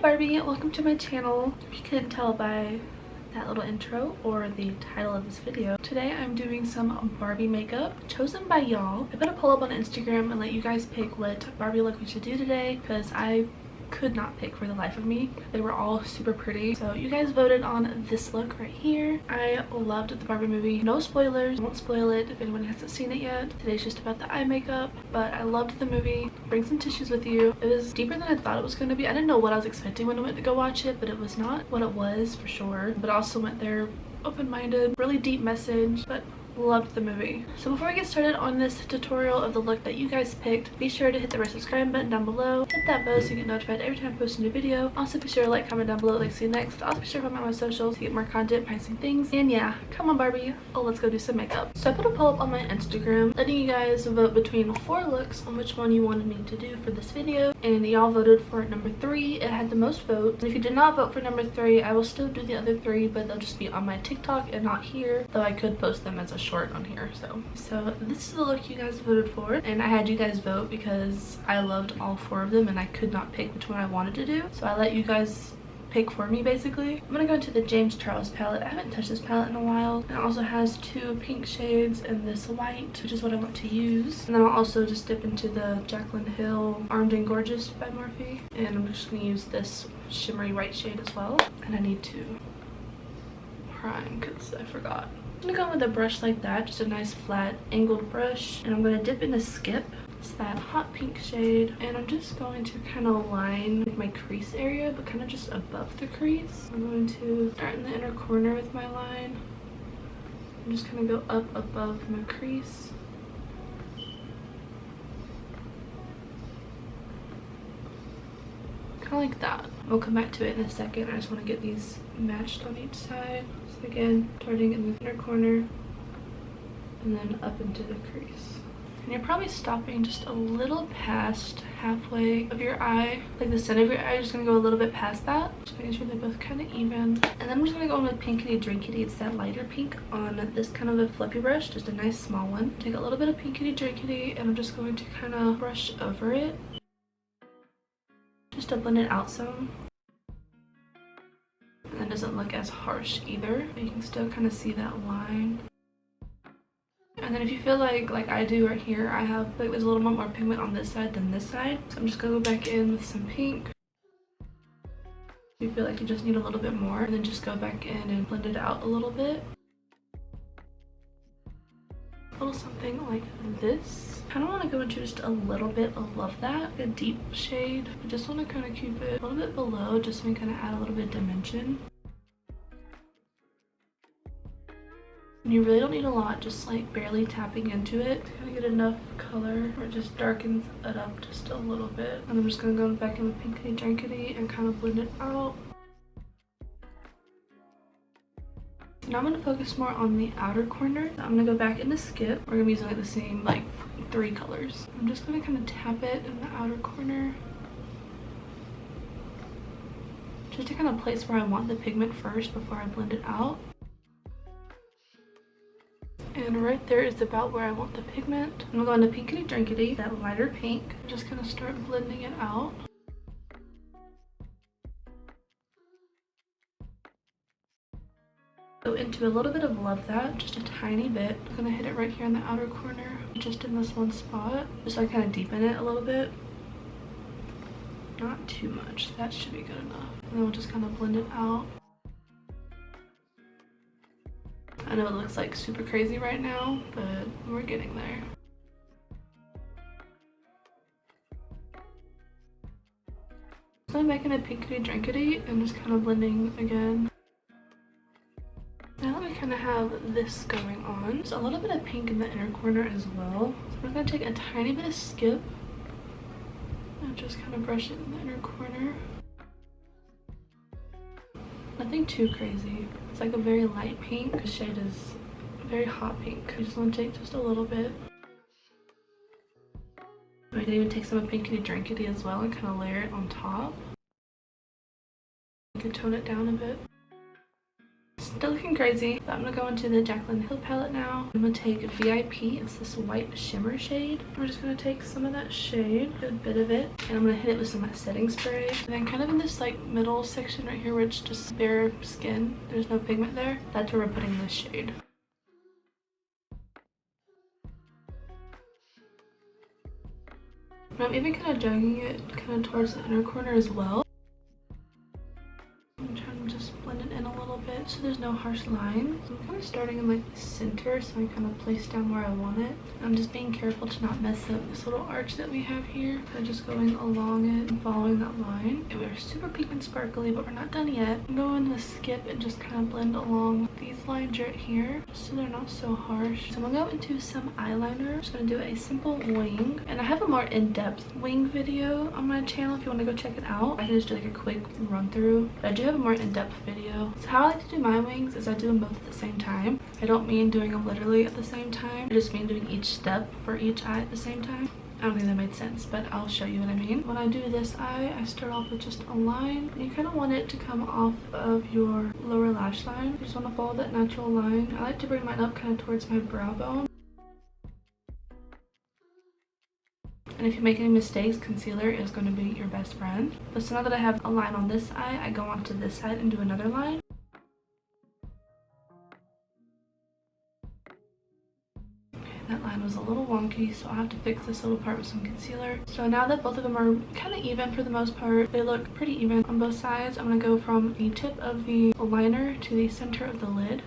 Barbie, welcome to my channel. If you couldn't tell by that little intro or the title of this video, today I'm doing some Barbie makeup chosen by y'all. I put a poll up on Instagram and let you guys pick what Barbie look we should do today because I could not pick for the life of me. They were all super pretty, so you guys voted on this look right here. I loved the Barbie movie. No spoilers, I won't spoil it if anyone hasn't seen it yet. Today's just about the eye makeup, but I loved the movie. Bring some tissues with you. It was deeper than I thought it was going to be. I didn't know what I was expecting when I went to go watch it, but it was not what it was for sure. But I also went there open-minded, really deep message, but loved the movie. So before we get started on this tutorial of the look that you guys picked, be sure to hit the red subscribe button down below, hit that bell so you get notified every time I post a new video. Also be sure to like, comment down below, like, see you next. Also be sure to follow me on my socials to get more content, pricing things. And yeah, come on Barbie, let's go do some makeup. So I put a poll up on my Instagram letting you guys vote between 4 looks on which one you wanted me to do for this video, and y'all voted for number 3. It had the most votes. And if you did not vote for number 3, I will still do the other 3, but they'll just be on my TikTok and not here, though I could post them as a short on here. So this is the look you guys voted for, and I had you guys vote because I loved all 4 of them and I could not pick which one I wanted to do, so I let you guys pick for me basically. I'm gonna go into the James Charles palette. I haven't touched this palette in a while, and it also has 2 pink shades and this white, which is what I want to use. And then I'll also just dip into the Jaclyn Hill Armed and Gorgeous by Morphe, and I'm just gonna use this shimmery white shade as well. And I need to prime because I forgot. I'm gonna go with a brush like that, just a nice flat angled brush, and I'm gonna dip into Skip. It's that hot pink shade, and I'm just going to kind of line my crease area, but kind of just above the crease. I'm going to start in the inner corner with my line. I'm just gonna go up above my crease. Kind of like that. We'll come back to it in a second. I just want to get these matched on each side. So again, starting in the inner corner and then up into the crease. And you're probably stopping just a little past halfway of your eye, like the center of your eye. You're just gonna go a little bit past that, just making sure they're both kind of even. And then I'm just gonna go in with Pinkity Drinkity. It's that lighter pink on this kind of a fluffy brush, just a nice small one. Take a little bit of Pinkity Drinkity, and I'm just going to kind of brush over it, just to blend it out some. And it doesn't look as harsh either. You can still kind of see that line. And then if you feel like I do right here, I have like there's a little bit more pigment on this side than this side. So I'm just gonna go back in with some pink. If you feel like you just need a little bit more, and then just go back in and blend it out a little bit. A little something like this. I kind of want to go into just a little bit of Love That, a deep shade. I just want to kind of keep it a little bit below, just so we kind of add a little bit of dimension. And you really don't need a lot, just like barely tapping into it to kind of get enough color where it just darkens it up just a little bit. And I'm just going to go back in with Pinkity Drinkity and kind of blend it out. So now I'm going to focus more on the outer corner. I'm going to go back into Skip. We're going to be using like the same 3 colors. I'm just going to kind of tap it in the outer corner, just to kind of place where I want the pigment first before I blend it out. And right there is about where I want the pigment. I'm going to go into Pinkity Drinkity, that lighter pink. Just gonna start blending it out. Go into a little bit of Love That, just a tiny bit. I'm gonna hit it right here in the outer corner, just in this one spot, just so I kind of deepen it a little bit. Not too much, that should be good enough. And then we'll just kind of blend it out. I know it looks like super crazy right now, but we're getting there. So I'm back in a Pinkity Drinkity and just kind of blending again. Now that we kind of have this going on, there's a little bit of pink in the inner corner as well. So we're going to take a tiny bit of Skip and just kind of brush it in the inner corner. Nothing too crazy. It's like a very light pink. The shade is very hot pink. You just want to take just a little bit. I can even take some of Pinkity Drinkity as well and kind of layer it on top. You can tone it down a bit. Still looking crazy, but I'm gonna go into the Jaclyn Hill palette now. I'm gonna take VIP. It's this white shimmer shade. We're just gonna take some of that shade, a good bit of it, and I'm gonna hit it with some setting spray. And then kind of in this like middle section right here where it's just bare skin, there's no pigment there, that's where we're putting this shade. And I'm even kind of dragging it kind of towards the inner corner as well. I'm trying to just blend it in a little bit so there's no harsh lines. I'm kind of starting in like the center so I kind of place down where I want it. I'm just being careful to not mess up this little arch that we have here. I'm just going along it and following that line. And we're super pink and sparkly, but we're not done yet. I'm going to skip and just kind of blend along these lines right here so they're not so harsh. So I'm gonna go into some eyeliner. I'm just gonna do a simple wing, and I have a more in-depth wing video on my channel if you want to go check it out. I can just do like a quick run through, but I do have a more in-depth video. So how I like to do my wings is I do them both at the same time. I don't mean doing them literally at the same time. I just mean doing each step for each eye at the same time. I don't think that made sense, but I'll show you what I mean. When I do this eye, I start off with just a line. You kind of want it to come off of your lower lash line. You just want to follow that natural line. I like to bring mine up kind of towards my brow bone. And if you make any mistakes, concealer is going to be your best friend. But so now that I have a line on this eye, I go on to this side and do another line. That line was a little wonky, so I'll have to fix this little part with some concealer. So now that both of them are kind of even for the most part, they look pretty even on both sides, I'm going to go from the tip of the liner to the center of the lid.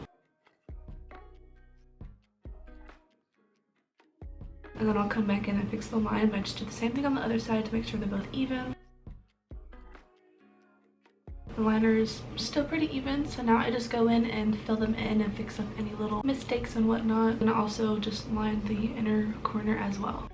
And then I'll come back in and fix the line, but I just do the same thing on the other side to make sure they're both even. The liner is still pretty even, so now I just go in and fill them in and fix up any little mistakes and whatnot. And I also just line the inner corner as well.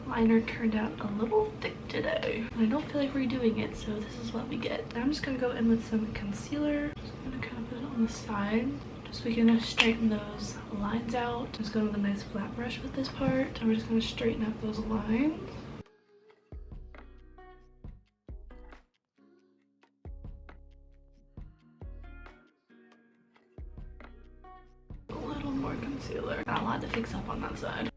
Liner turned out a little thick today. I don't feel like redoing it, so this is what we get. Now I'm just gonna go in with some concealer. Just gonna kind of put it on the side, just so we can straighten those lines out. Just going with a nice flat brush with this part. And we're just gonna straighten up those lines. A little more concealer. Got a lot to fix up on that side.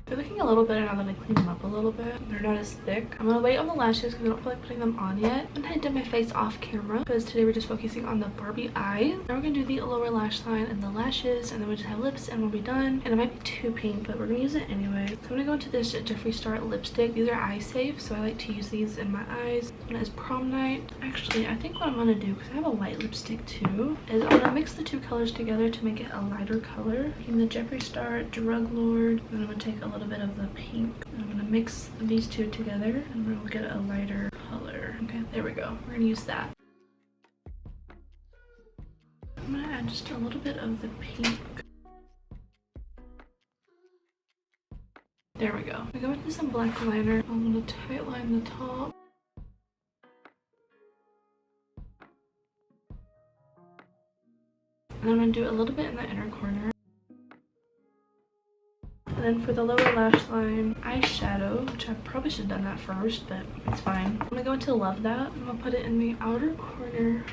They're looking a little better now that I clean them up a little bit. They're not as thick. I'm gonna wait on the lashes because I don't feel like putting them on yet. And I did my face off camera because today we're just focusing on the Barbie eyes. Now we're gonna do the lower lash line and the lashes, and then we just have lips and we'll be done. And it might be too pink, but we're gonna use it anyway. So I'm gonna go into this Jeffree Star lipstick. These are eye safe, so I like to use these in my eyes. This one is Prom Night. Actually, I think what I'm gonna do, because I have a white lipstick too, is I'm gonna mix the two colors together to make it a lighter color. Taking the Jeffree Star Drug Lord, and I'm gonna take a little bit of the pink. And I'm gonna mix these two together and we'll get a lighter color. Okay, there we go. We're gonna use that. I'm gonna add just a little bit of the pink. There we go. I go into some black liner. I'm gonna tight line the top. And I'm gonna do a little bit in the inner corner. And then for the lower lash line, eyeshadow, which I probably should have done that first, but it's fine. I'm gonna go into Love That. I'm gonna put it in the outer corner.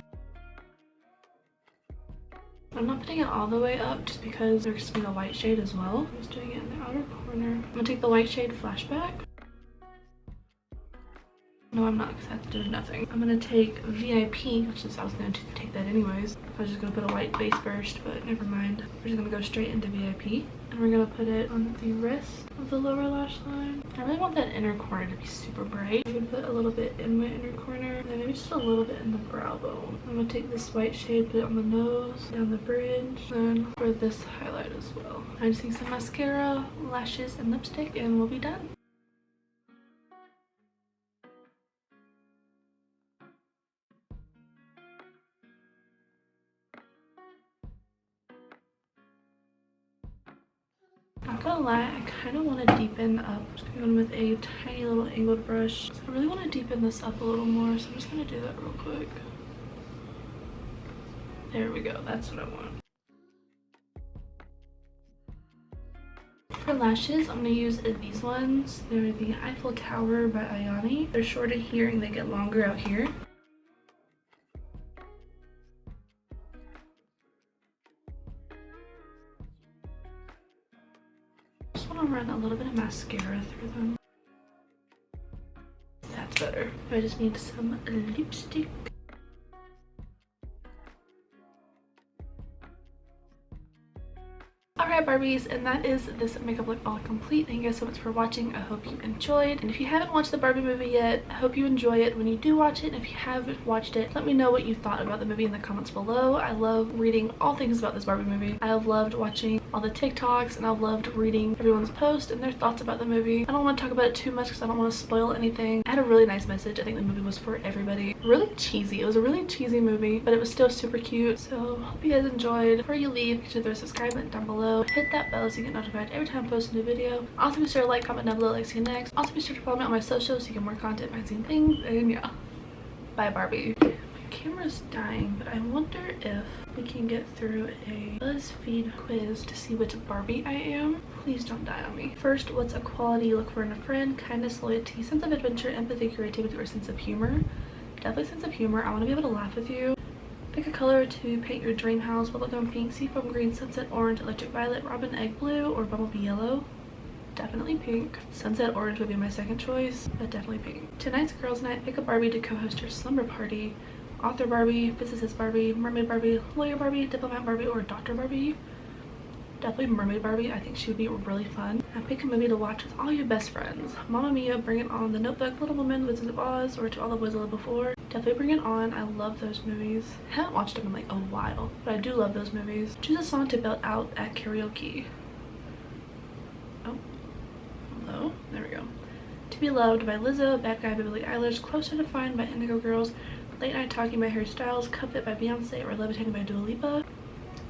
I'm not putting it all the way up just because there's gonna be a white shade as well. I'm just doing it in the outer corner. I'm gonna take the white shade Flashback. No, I'm not, because I have to do nothing. I'm gonna take VIP, which is I was gonna take that anyways. I was just gonna put a white base first, but never mind. We're just gonna go straight into VIP. And we're gonna put it on the rest of the lower lash line. I really want that inner corner to be super bright. I'm gonna put a little bit in my inner corner, and then maybe just a little bit in the brow bone. I'm gonna take this white shade, put it on the nose, down the bridge, and for this highlight as well. I just need some mascara, lashes, and lipstick, and we'll be done. Not gonna lie, I kind of want to deepen up. Just gonna go in with a tiny little angled brush. So I really want to deepen this up a little more, so I'm just gonna do that real quick. There we go, that's what I want. For lashes, I'm going to use these ones. They're the Eiffel Tower by Ayani. They're shorter here and they get longer out here. Just want to run a little bit of mascara through them. That's better. I just need some lipstick. Alright Barbies, and that is this makeup look all complete. Thank you guys so much for watching. I hope you enjoyed. And if you haven't watched the Barbie movie yet, I hope you enjoy it when you do watch it. And if you haven't watched it, let me know what you thought about the movie in the comments below. I love reading all things about this Barbie movie. I have loved watching all the TikToks, and I've loved reading everyone's posts and their thoughts about the movie. I don't want to talk about it too much because I don't want to spoil anything. I had a really nice message. I think the movie was for everybody. Really cheesy. It was a really cheesy movie, but it was still super cute. So hope you guys enjoyed. Before you leave, make sure to hit the subscribe button down below. Hit that bell so you get notified every time I post a new video. Also be sure to like, comment down below, like, see you next. Also be sure to follow me on my socials so you get more content, magazine things, and yeah. Bye Barbie. My camera's dying, but I wonder if we can get through a BuzzFeed quiz to see which Barbie I am. Please don't die on me. First, what's a quality you look for in a friend? Kindness, loyalty, sense of adventure, empathy, creativity, or sense of humor? Definitely sense of humor. I want to be able to laugh with you. Pick a color to paint your dream house. Bubblegum pink, seafoam green, sunset orange, electric violet, robin egg blue, or bumblebee yellow. Definitely pink. Sunset orange would be my second choice, but definitely pink. Tonight's girls' night. Pick a Barbie to co-host your slumber party. Author Barbie, physicist Barbie, mermaid Barbie, lawyer Barbie, diplomat Barbie, or Dr. Barbie. Definitely mermaid Barbie. I think she would be really fun. And pick a movie to watch with all your best friends. Mamma Mia, Bring It On, The Notebook, Little Women, Wizard of Oz, or To All the Boys I Loved Before. Definitely Bring It On. I love those movies. I haven't watched them in like a while, but I do love those movies. Choose a song to belt out at karaoke. Oh, hello. There we go. To Be Loved by Lizzo, Bad Guy by Billie Eilish, Closer to Find by Indigo Girls, Late Night Talking by Harry Styles, Cup It by Beyonce, or Levitating by Dua Lipa.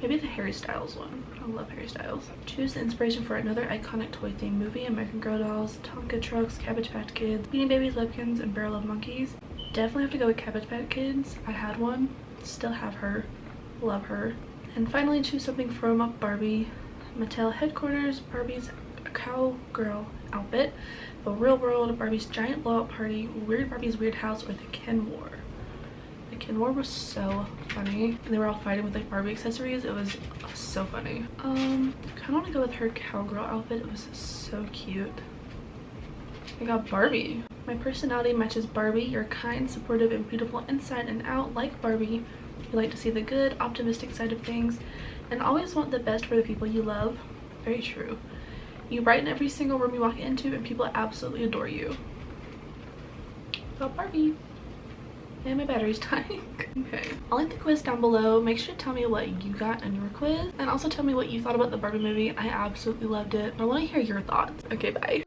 Maybe the Harry Styles one. I love Harry Styles. Choose the inspiration for another iconic toy themed movie. American Girl Dolls, Tonka Trucks, Cabbage Patch Kids, Beanie Babies, Lipkins, and Barrel of Monkeys. Definitely have to go with Cabbage Patch Kids. I had one. Still have her. Love her. And finally choose something from Barbie. Mattel Headquarters, Barbie's Cowgirl outfit, The Real World, Barbie's Giant Blowout Party, Weird Barbie's Weird House, or The Ken War. The Ken War was so funny. And they were all fighting with like Barbie accessories. It was so funny. I kind of want to go with her cowgirl outfit. It was so cute. I got Barbie. My personality matches Barbie. You're kind, supportive, and beautiful inside and out. Like Barbie, you like to see the good, optimistic side of things, and always want the best for the people you love. Very true. You brighten every single room you walk into, and people absolutely adore you. Got Barbie. And my battery's dying. Okay. I'll link the quiz down below. Make sure to tell me what you got on your quiz. And also tell me what you thought about the Barbie movie. I absolutely loved it. I want to hear your thoughts. Okay, bye.